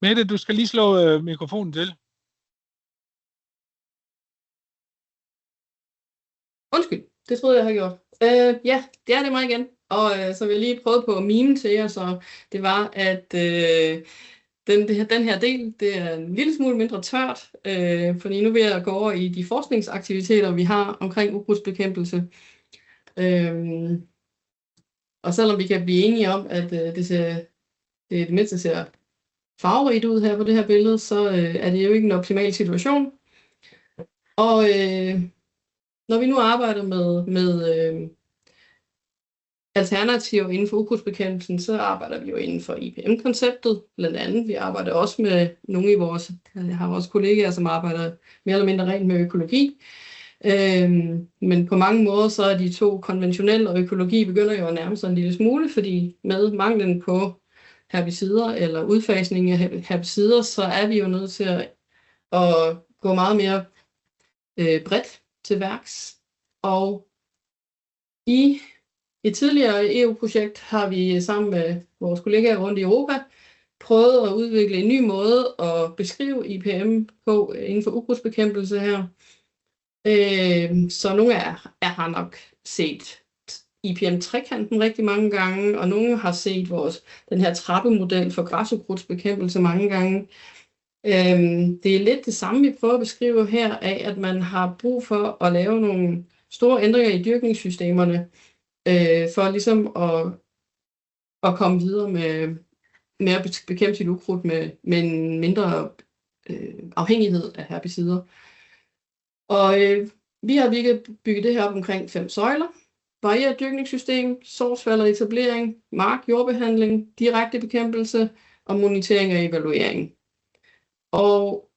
Mette, du skal lige slå mikrofonen til. Undskyld, det troede jeg havde gjort. Ja, det er det mig igen. Og så vil jeg lige prøve på at mime til jer, så det var, at den her del, det er en lille smule mindre tørt, fordi nu vil jeg gå over i de forskningsaktiviteter, vi har omkring ukrudtsbekæmpelse. Og selvom vi kan blive enige om, at det mindste ser farverigt ud her på det her billede, så er det jo ikke en optimal situation. Og når vi nu arbejder med alternativer inden for ukrudtsbekæmpelsen, så arbejder vi jo inden for IPM-konceptet, blandt andet. Vi arbejder også med nogle jeg har vores kollegaer, som arbejder mere eller mindre rent med økologi. Men på mange måder, så er de to, konventionel og økologi, begynder jo at nærme sig en lille smule, fordi med manglen på herbicider eller udfasning af herbicider, så er vi jo nødt til at gå meget mere bredt til værks. Og i et tidligere EU-projekt har vi sammen med vores kollegaer rundt i Europa prøvet at udvikle en ny måde at beskrive IPM på inden for ukrudtsbekæmpelse her. Så nogle af jer har nok set IPM-trekanten rigtig mange gange, og nogle har set den her trappemodel for græsukrudtsbekæmpelse mange gange. Det er lidt det samme, vi prøver at beskrive her, af at man har brug for at lave nogle store ændringer i dyrkningssystemerne, for ligesom at komme videre med at bekæmpe sit ukrudt med en mindre afhængighed af herbicider. Og vi har bygget det her op omkring 5 søjler. Varieret dyrkningssystem, sortsvalg og etablering, jordbehandling, direkte bekæmpelse og monitering og evaluering. Og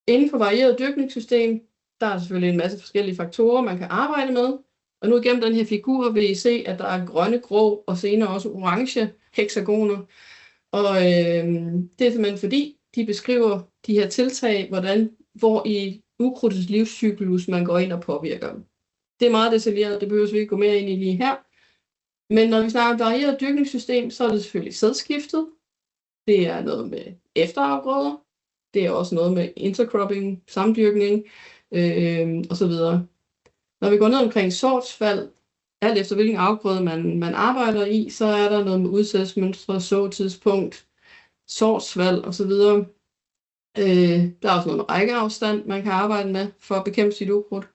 inden for varieret dyrkningssystem, der er selvfølgelig en masse forskellige faktorer, man kan arbejde med. Og nu igennem den her figur vil I se, at der er grønne, grå og senere også orange hexagoner. Og det er simpelthen fordi, de beskriver de her tiltag, hvor i ukrudtets livscyklus man går ind og påvirker. Det er meget detaljeret, det behøver vi ikke gå mere ind i lige her. Men når vi snakker om varieret dyrkningssystem, så er det selvfølgelig sædskiftet. Det er noget med efterafgrøder. Det er også noget med intercropping, samdyrkning osv. Når vi går ned omkring sortsfald, alt efter hvilken afgrøde man arbejder i, så er der noget med udsætningsmønstre, såtidspunkt, sortsvalg osv. Der er også noget med rækkeafstand, man kan arbejde med for at bekæmpe sit ukrudt.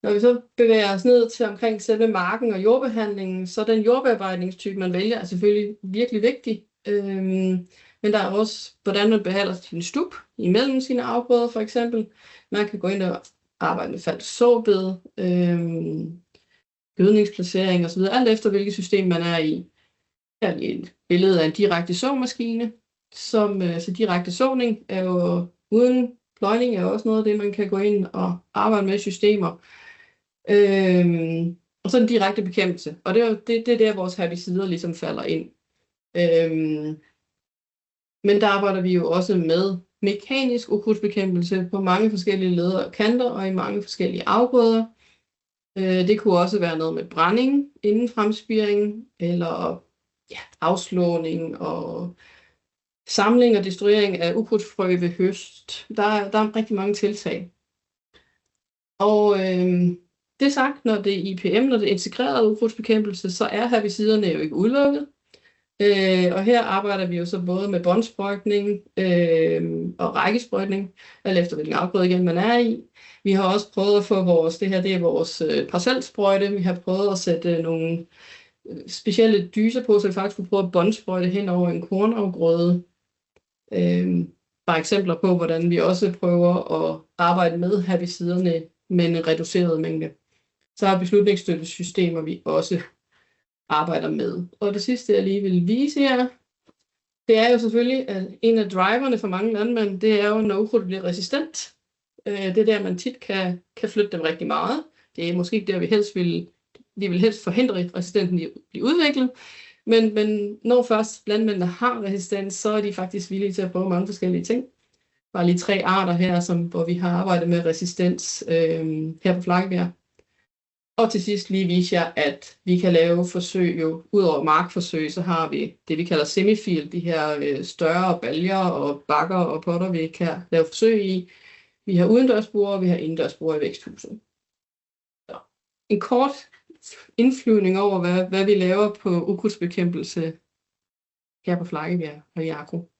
Når vi så bevæger os ned til omkring selve marken og jordbehandlingen, så den jordbearbejdningstype, man vælger, er selvfølgelig virkelig vigtig. Men der er også, hvordan man behandler sin stup imellem sine afgrøder for eksempel. Man kan gå ind og arbejde med fald såbed, gødningsplacering osv., alt efter hvilket system man er i. Her er et billede af en direkte såmaskine, så direkte såning er jo uden pløjning er også noget af det, man kan gå ind og arbejde med systemer. Og så en direkte bekæmpelse. Og det er der, vores herbicider ligesom falder ind. Men der arbejder vi jo også med mekanisk ukrudtsbekæmpelse på mange forskellige leder og kanter og i mange forskellige afgrøder. Det kunne også være noget med brænding inden fremspiring, eller afslåning og samling og destruering af ukrudtsfrø ved høst. Der er rigtig mange tiltag. Og det sagt, når det er IPM, når det er integreret ukrudtsbekæmpelse, så er herbiciderne jo ikke udelukket. Og her arbejder vi jo så både med båndsprøjtning og rækkesprøjtning, alt efter hvilken afgrøde igen man er i. Vi har også prøvet at få det er vores parcelsprøjte. Vi har prøvet at sætte nogle specielle dyser på, så vi faktisk kunne prøve at båndsprøjte hen over en kornafgrøde. Bare eksempler på, hvordan vi også prøver at arbejde med herbiciderne med en reduceret mængde. Så er beslutningsstøttesystemer, vi også arbejder med. Og det sidste, jeg lige vil vise jer, det er jo selvfølgelig, at en af driverne for mange landmænd, det er jo, når ukrudt bliver resistent. Det er der, man tit kan flytte dem rigtig meget. Det er måske ikke der, vi vil helst forhindre resistenten i at blive udviklet. Men når først landmændene har resistens, så er de faktisk villige til at prøve mange forskellige ting. Bare lige 3 arter her, hvor vi har arbejdet med resistens her på Flakkebjerg. Og til sidst lige vise jer, at vi kan lave forsøg jo. Udover markforsøg, så har vi det, vi kalder semifield, de her større baljer og bakker og potter, vi kan lave forsøg i. Vi har udendørsborde, og vi har indendørsborde i væksthuset. Så en kort indflyvning over, hvad vi laver på ukrudtsbekæmpelse her på Flakkebjerg og i Agro.